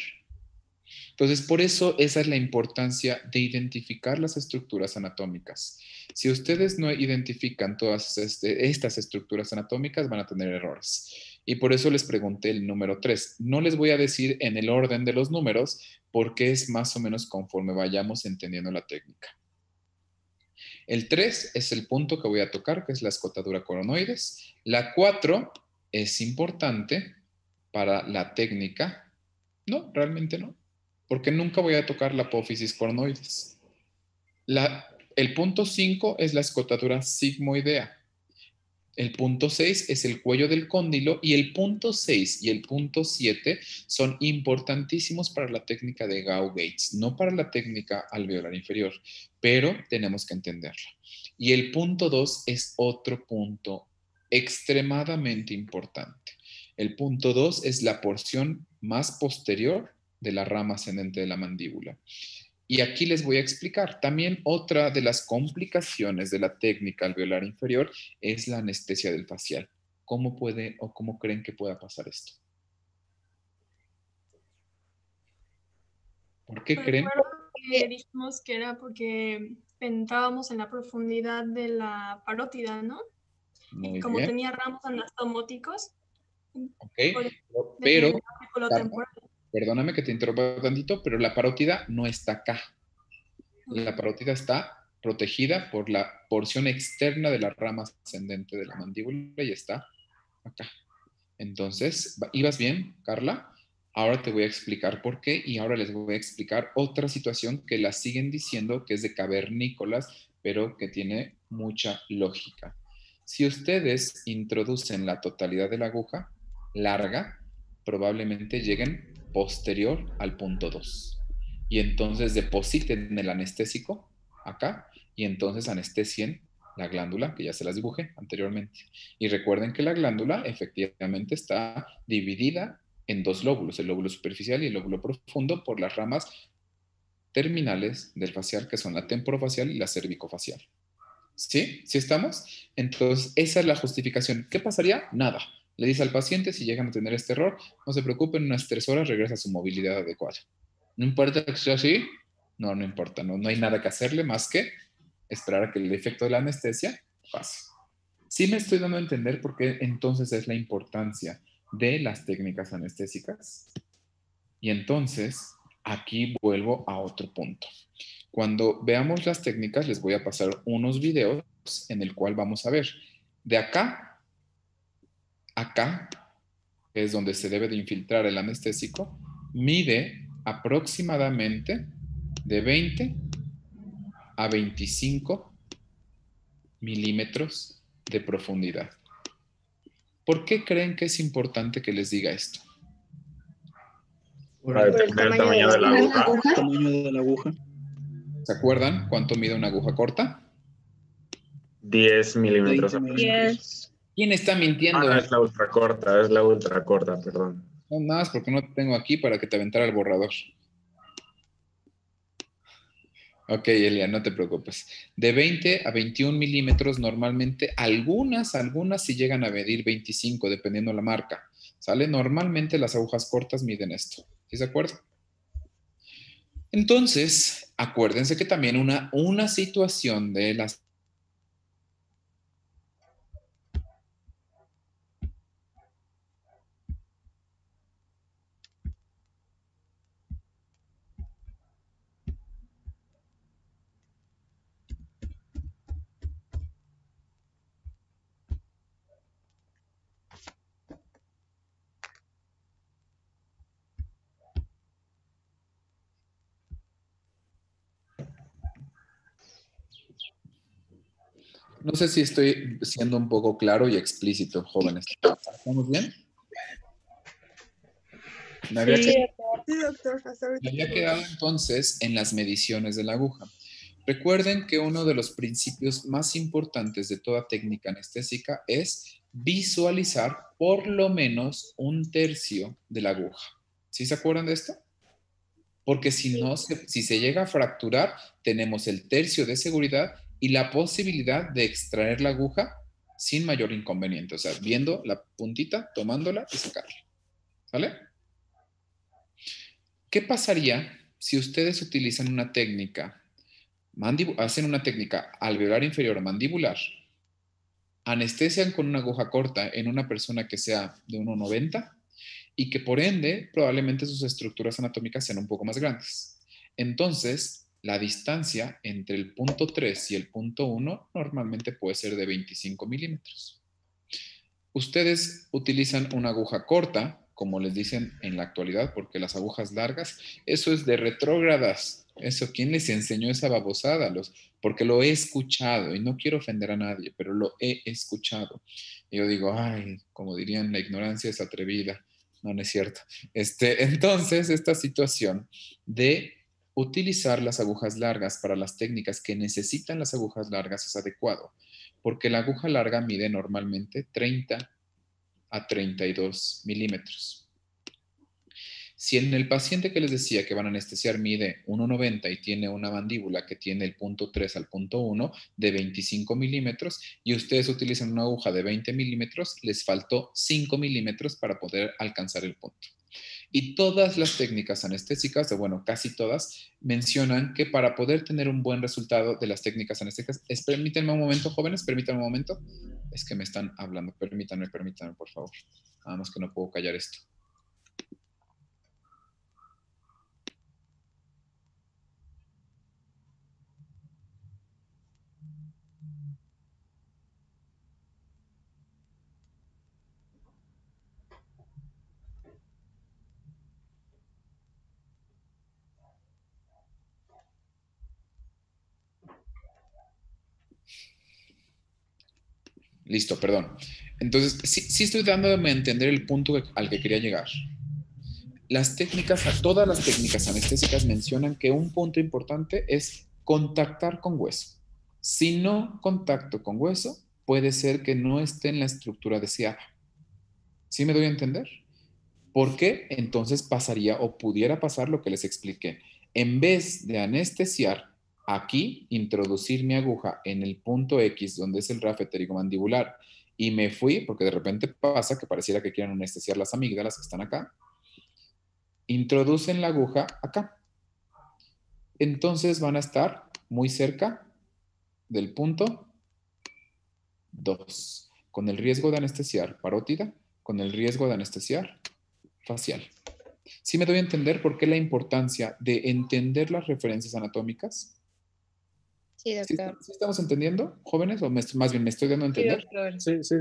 Entonces, por eso esa es la importancia de identificar las estructuras anatómicas. Si ustedes no identifican todas estas estructuras anatómicas, van a tener errores. Y por eso les pregunté el número 3. No les voy a decir en el orden de los números, porque es más o menos conforme vayamos entendiendo la técnica. El 3 es el punto que voy a tocar, que es la escotadura coronoides. La 4 es importante para la técnica. No, realmente no, porque nunca voy a tocar la apófisis coronoides. El punto 5 es la escotadura sigmoidea. El punto 6 es el cuello del cóndilo, y el punto 6 y el punto 7 son importantísimos para la técnica de Gauss-Gates, no para la técnica alveolar inferior, pero tenemos que entenderla. Y el punto 2 es otro punto extremadamente importante. El punto 2 es la porción más posterior de la rama ascendente de la mandíbula. Y aquí les voy a explicar. También otra de las complicaciones de la técnica alveolar inferior es la anestesia del facial. ¿Cómo puede o cómo creen que pueda pasar esto? ¿Por qué creen? Recuerdo que dijimos que era porque entrábamos en la profundidad de la parótida, ¿no? Muy y como bien. tenía ramos anastomóticos, Ok, pero Carla, perdóname que te interrumpa tantito, pero la parótida no está acá. La parótida está protegida por la porción externa de la rama ascendente de la mandíbula y está acá. Entonces, ¿ibas bien, Carla? Ahora te voy a explicar por qué, y ahora les voy a explicar otra situación que la siguen diciendo que es de cavernícolas, pero que tiene mucha lógica. Si ustedes introducen la totalidad de la aguja larga, probablemente lleguen posterior al punto 2. Y entonces depositen el anestésico acá, y entonces anestesien la glándula, que ya se las dibujé anteriormente. Y recuerden que la glándula efectivamente está dividida en dos lóbulos, el lóbulo superficial y el lóbulo profundo, por las ramas terminales del facial, que son la temporofacial y la cervicofacial. ¿Sí? ¿Sí estamos? Entonces, esa es la justificación. ¿Qué pasaría? Nada. Le dice al paciente, si llegan a tener este error, no se preocupen, en unas 3 horas regresa a su movilidad adecuada. ¿No importa que sea así? No, no importa. No hay nada que hacerle más que esperar a que el efecto de la anestesia pase. Sí me estoy dando a entender por qué entonces es la importancia de las técnicas anestésicas. Y entonces, aquí vuelvo a otro punto. Cuando veamos las técnicas, les voy a pasar unos videos en el cual vamos a ver de acá, que es donde se debe de infiltrar el anestésico, mide aproximadamente de 20 a 25 milímetros de profundidad. ¿Por qué creen que es importante que les diga esto? Para determinar el tamaño de la aguja. El tamaño de la aguja. ¿Se acuerdan cuánto mide una aguja corta? 10 milímetros. 10. ¿Quién está mintiendo? Es la ultracorta, perdón. No, nada más porque no te tengo aquí para que te aventara el borrador. Ok, Elia, no te preocupes. De 20 a 21 milímetros normalmente, algunas sí llegan a medir 25, dependiendo la marca. ¿Sale? Normalmente las agujas cortas miden esto. ¿Sí se acuerdan? Entonces, acuérdense que también una situación de las... No sé si estoy siendo un poco claro y explícito, jóvenes. ¿Estamos bien? Me había Sí, doctor. Me había quedado entonces en las mediciones de la aguja. Recuerden que uno de los principios más importantes de toda técnica anestésica es visualizar por lo menos un tercio de la aguja. ¿Sí se acuerdan de esto? Porque si se llega a fracturar, tenemos el tercio de seguridad y la posibilidad de extraer la aguja sin mayor inconveniente. O sea, viendo la puntita, tomándola y sacarla. ¿Vale? ¿Qué pasaría si ustedes utilizan una técnica, hacen una técnica alveolar inferior o mandibular, anestesian con una aguja corta en una persona que sea de 1,90 y que por ende probablemente sus estructuras anatómicas sean un poco más grandes? Entonces, la distancia entre el punto 3 y el punto 1 normalmente puede ser de 25 milímetros. Ustedes utilizan una aguja corta, como les dicen en la actualidad, porque las agujas largas, eso es de retrógradas. Eso, ¿quién les enseñó esa babosada? Porque lo he escuchado y no quiero ofender a nadie, pero lo he escuchado. Y yo digo, ay, como dirían, la ignorancia es atrevida. No, no es cierto. Entonces, esta situación de utilizar las agujas largas para las técnicas que necesitan las agujas largas es adecuado, porque la aguja larga mide normalmente 30 a 32 milímetros. Si en el paciente que les decía que van a anestesiar mide 1,90 y tiene una mandíbula que tiene el punto 3 al punto 1 de 25 milímetros y ustedes utilizan una aguja de 20 milímetros, les faltó 5 milímetros para poder alcanzar el punto. Y todas las técnicas anestésicas, o bueno, casi todas, mencionan que para poder tener un buen resultado de las técnicas anestésicas, permítanme un momento, jóvenes, permítanme un momento. Es que me están hablando, permítanme, por favor. Nada más que no puedo callar esto. Listo, perdón. Entonces, sí estoy dándome a entender el punto al que quería llegar. Todas las técnicas anestésicas mencionan que un punto importante es contactar con hueso. Si no contacto con hueso, puede ser que no esté en la estructura deseada. ¿Sí me doy a entender? ¿Por qué? Entonces pasaría o pudiera pasar lo que les expliqué. En vez de anestesiar aquí, introducir mi aguja en el punto X, donde es el rafe pterigomandibular, y me fui, porque de repente pasa que pareciera que quieren anestesiar las amígdalas que están acá, introducen la aguja acá. Entonces van a estar muy cerca del punto 2, con el riesgo de anestesiar parótida, con el riesgo de anestesiar facial. ¿Sí me doy a entender por qué la importancia de entender las referencias anatómicas? Sí, doctor. ¿Sí estamos entendiendo, jóvenes? O más bien me estoy dando a entender. Sí, Sí,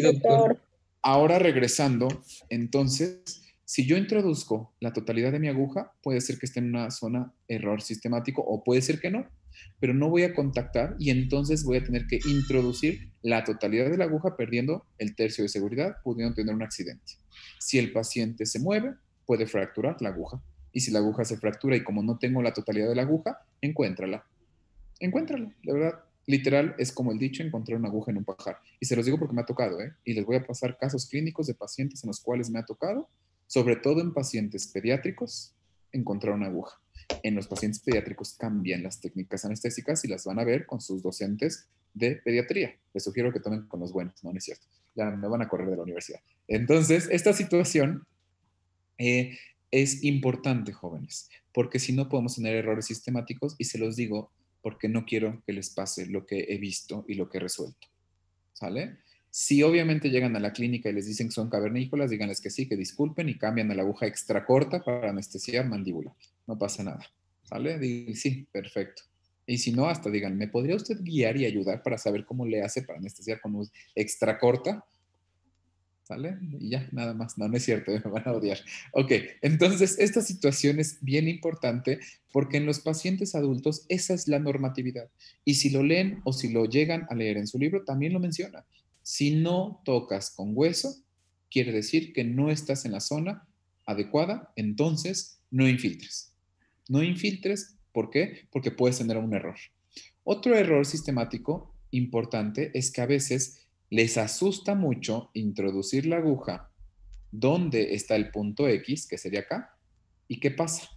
doctor. Ahora regresando, entonces, si yo introduzco la totalidad de mi aguja, puede ser que esté en una zona error sistemático o puede ser que no, pero no voy a contactar y entonces voy a tener que introducir la totalidad de la aguja perdiendo el tercio de seguridad, pudiendo tener un accidente. Si el paciente se mueve, puede fracturar la aguja. Y si la aguja se fractura y como no tengo la totalidad de la aguja, encuéntrala. Encuéntrala, de verdad. Literal, es como el dicho, encontrar una aguja en un pajar. Y se los digo porque me ha tocado, ¿eh? Y les voy a pasar casos clínicos de pacientes en los cuales me ha tocado, sobre todo en pacientes pediátricos, encontrar una aguja. En los pacientes pediátricos cambian las técnicas anestésicas y las van a ver con sus docentes de pediatría. Les sugiero que tomen con los buenos, no es cierto. Ya me van a correr de la universidad. Entonces, esta situación es importante, jóvenes, porque si no podemos tener errores sistemáticos y se los digo porque no quiero que les pase lo que he visto y lo que he resuelto. ¿Sale? Si obviamente llegan a la clínica y les dicen que son cavernícolas, díganles que sí, que disculpen y cambian a la aguja extra corta para anestesiar mandíbula. No pasa nada. ¿Sale? Digan, sí, perfecto. Y si no, hasta digan, ¿me podría usted guiar y ayudar para saber cómo le hace para anestesiar con luz extra corta? ¿Sale? Y ya, nada más. No, no es cierto, me van a odiar. Ok, entonces esta situación es bien importante porque en los pacientes adultos esa es la normatividad. Y si lo leen o si lo llegan a leer en su libro, también lo menciona. Si no tocas con hueso, quiere decir que no estás en la zona adecuada, entonces no infiltres. No infiltres, ¿por qué? Porque puedes tener un error. Otro error sistemático importante es que a veces les asusta mucho introducir la aguja donde está el punto X, que sería acá. ¿Y qué pasa?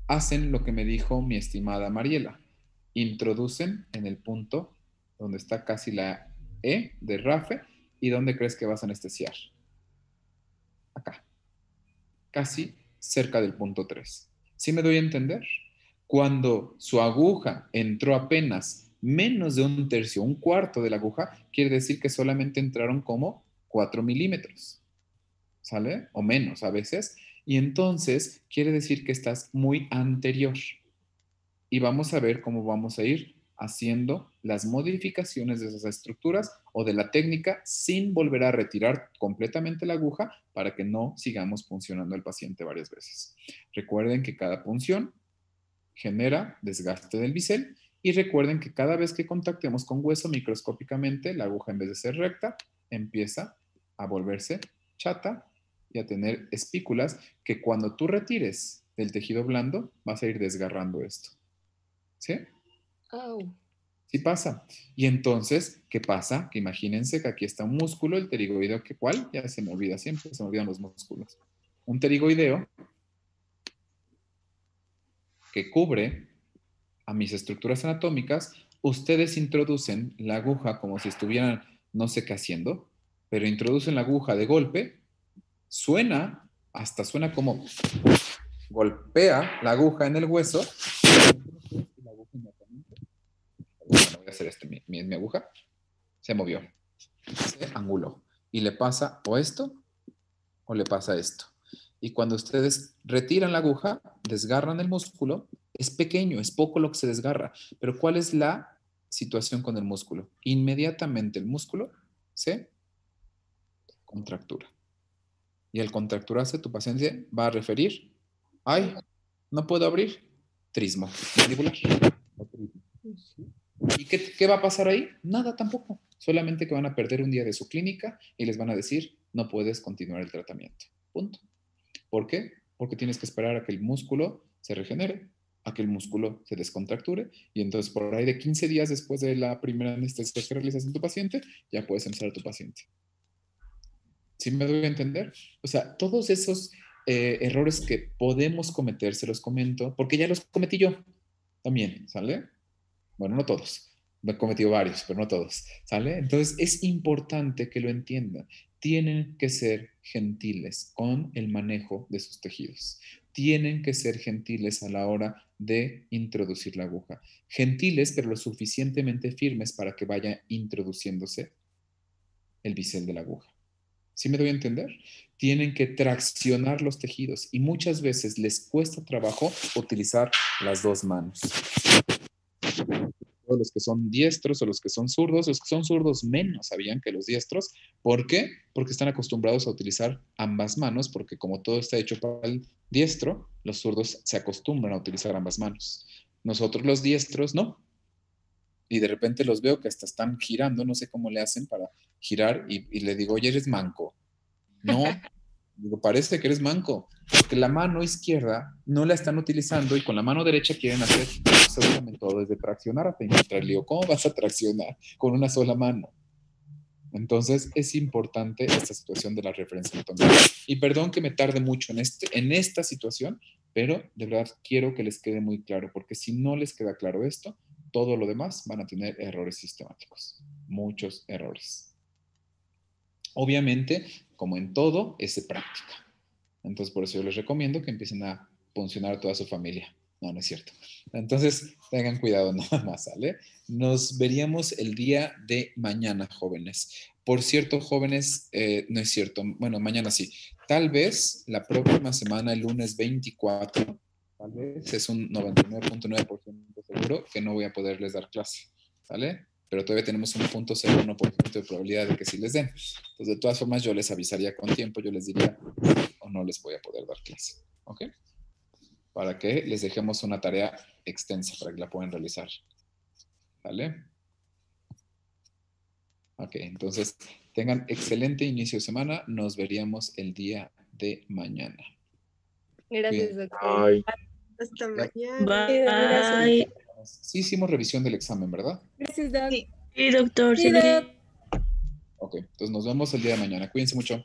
Hacen lo que me dijo mi estimada Mariela. Introducen en el punto donde está casi la E de Rafe. ¿Y dónde crees que vas a anestesiar? Acá. Casi cerca del punto 3. ¿Sí me doy a entender? Cuando su aguja entró apenas menos de un tercio, un cuarto de la aguja, quiere decir que solamente entraron como 4 milímetros. ¿Sale? O menos a veces. Y entonces quiere decir que estás muy anterior. Y vamos a ver cómo vamos a ir haciendo las modificaciones de esas estructuras o de la técnica sin volver a retirar completamente la aguja para que no sigamos puncionando al paciente varias veces. Recuerden que cada punción genera desgaste del bisel y recuerden que cada vez que contactemos con hueso microscópicamente, la aguja en vez de ser recta, empieza a volverse chata y a tener espículas que cuando tú retires del tejido blando vas a ir desgarrando esto. ¿Sí? Oh. Sí pasa. Y entonces, ¿qué pasa? Que imagínense que aquí está un músculo, el pterigoideo, que ¿cuál? Ya se me olvida siempre, se me olvidan los músculos. Un pterigoideo que cubre a mis estructuras anatómicas. Ustedes introducen la aguja como si estuvieran no sé qué haciendo, pero introducen la aguja de golpe, suena, hasta suena como golpea la aguja en el hueso. Y la aguja inmediatamente, bueno, voy a hacer esto, mi aguja se movió, se anguló y le pasa o esto o le pasa esto. Y cuando ustedes retiran la aguja, desgarran el músculo, es pequeño, es poco lo que se desgarra, pero ¿cuál es la situación con el músculo? Inmediatamente el músculo se contractura. Y al contracturarse, tu paciente va a referir, ay, no puedo abrir, trismo mandibular. ¿Y qué va a pasar ahí? Nada tampoco. Solamente que van a perder un día de su clínica y les van a decir, no puedes continuar el tratamiento. Punto. ¿Por qué? Porque tienes que esperar a que el músculo se regenere, a que el músculo se descontracture y entonces por ahí de 15 días después de la primera anestesia que realizas en tu paciente, ya puedes empezar a tu paciente. ¿Sí me doy a entender? O sea, todos esos errores que podemos cometer, se los comento, porque ya los cometí yo también, ¿sale? Bueno, no todos. Me he cometido varios, pero no todos, ¿sale? Entonces es importante que lo entiendan. Tienen que ser gentiles con el manejo de sus tejidos. Tienen que ser gentiles a la hora de introducir la aguja. Gentiles, pero lo suficientemente firmes para que vaya introduciéndose el bisel de la aguja. ¿Sí me doy a entender? Tienen que traccionar los tejidos y muchas veces les cuesta trabajo utilizar las dos manos. Los que son diestros o los que son zurdos menos sabían que los diestros. ¿Por qué? Porque están acostumbrados a utilizar ambas manos, porque como todo está hecho para el diestro, los zurdos se acostumbran a utilizar ambas manos. Nosotros los diestros no. Y de repente los veo que hasta están girando, no sé cómo le hacen para girar y le digo, oye, eres manco. No, digo, parece que eres manco, porque la mano izquierda no la están utilizando y con la mano derecha quieren hacer absolutamente todo, desde traccionar hasta infiltrar. Le digo, ¿cómo vas a traccionar con una sola mano? Entonces es importante esta situación de la referencia anatómica. Y perdón que me tarde mucho en esta situación, pero de verdad quiero que les quede muy claro, porque si no les queda claro esto, todo lo demás van a tener errores sistemáticos, muchos errores. Obviamente, como en todo, es de práctica. Entonces, por eso yo les recomiendo que empiecen a funcionar toda su familia. No, no es cierto. Entonces, tengan cuidado nada más, ¿sale? Nos veríamos el día de mañana, jóvenes. Por cierto, jóvenes, no es cierto. Bueno, mañana sí. Tal vez la próxima semana, el lunes 24, tal vez es un 99.9% seguro que no voy a poderles dar clase, ¿sale? Pero todavía tenemos un 0.01% de probabilidad de que sí les den. Entonces, de todas formas, yo les avisaría con tiempo, yo les diría o no les voy a poder dar clase, ¿ok? Para que les dejemos una tarea extensa para que la puedan realizar, ¿vale? Ok, entonces, tengan excelente inicio de semana. Nos veríamos el día de mañana. Gracias, Bien. doctor. Ay, Hasta ya. mañana. Bye. Sí hicimos revisión del examen, ¿verdad? Gracias, Doc. Sí. Sí, Doc. Ok, entonces nos vemos el día de mañana. Cuídense mucho.